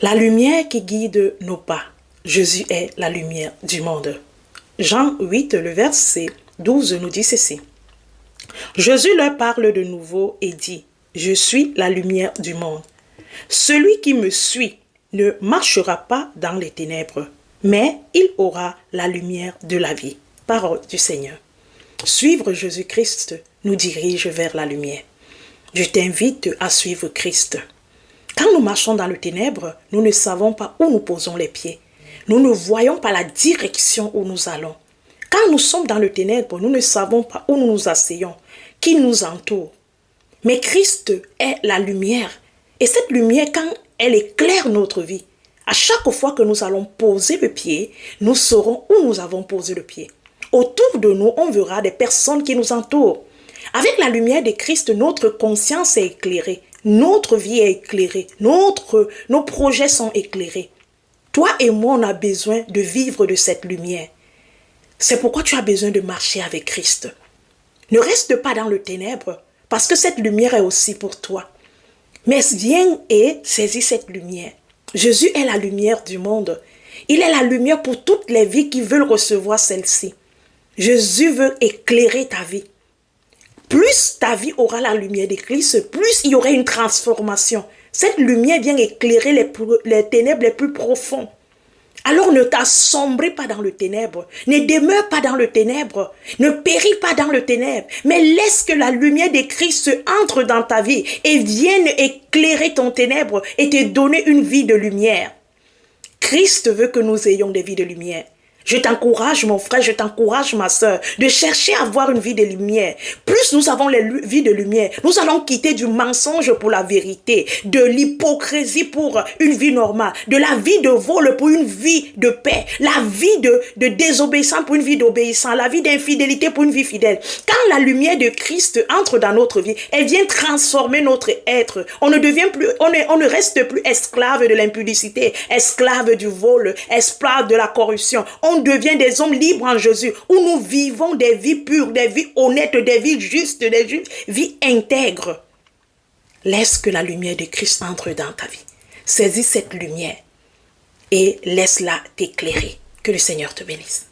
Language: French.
La lumière qui guide nos pas. Jésus est la lumière du monde. Jean 8, le verset 12 nous dit ceci. Jésus leur parle de nouveau et dit, « Je suis la lumière du monde. Celui qui me suit ne marchera pas dans les ténèbres, mais il aura la lumière de la vie. » Parole du Seigneur. Suivre Jésus-Christ nous dirige vers la lumière. Je t'invite à suivre Christ. Quand nous marchons dans le ténèbre, nous ne savons pas où nous posons les pieds. Nous ne voyons pas la direction où nous allons. Quand nous sommes dans le ténèbre, nous ne savons pas où nous nous asseyons, qui nous entoure. Mais Christ est la lumière. Et cette lumière, quand elle éclaire notre vie, à chaque fois que nous allons poser le pied, nous saurons où nous avons posé le pied. Autour de nous, on verra des personnes qui nous entourent. Avec la lumière de Christ, notre conscience est éclairée. Notre vie est éclairée. Nos projets sont éclairés. Toi et moi, on a besoin de vivre de cette lumière. C'est pourquoi tu as besoin de marcher avec Christ. Ne reste pas dans le ténèbre, parce que cette lumière est aussi pour toi. Mais viens et saisis cette lumière. Jésus est la lumière du monde. Il est la lumière pour toutes les vies qui veulent recevoir celle-ci. Jésus veut éclairer ta vie. Plus ta vie aura la lumière de Christ, plus il y aura une transformation. Cette lumière vient éclairer les ténèbres les plus profonds. Alors ne t'assombrez pas dans le ténèbre, ne demeure pas dans le ténèbre, ne péris pas dans le ténèbre, mais laisse que la lumière de Christ entre dans ta vie et vienne éclairer ton ténèbre et te donner une vie de lumière. Christ veut que nous ayons des vies de lumière. Je t'encourage, mon frère, je t'encourage, ma soeur, de chercher à avoir une vie de lumière. Plus nous avons les vies de lumière, nous allons quitter du mensonge pour la vérité, de l'hypocrisie pour une vie normale, de la vie de vol pour une vie de paix, la vie de désobéissance pour une vie d'obéissance, la vie d'infidélité pour une vie fidèle. Quand la lumière de Christ entre dans notre vie, elle vient transformer notre être. On ne reste plus esclave de l'impudicité, esclave du vol, esclave de la corruption. On devient des hommes libres en Jésus, où nous vivons des vies pures, des vies honnêtes, des vies justes, des vies intègres. Laisse que la lumière de Christ entre dans ta vie. Saisis cette lumière et laisse-la t'éclairer. Que le Seigneur te bénisse.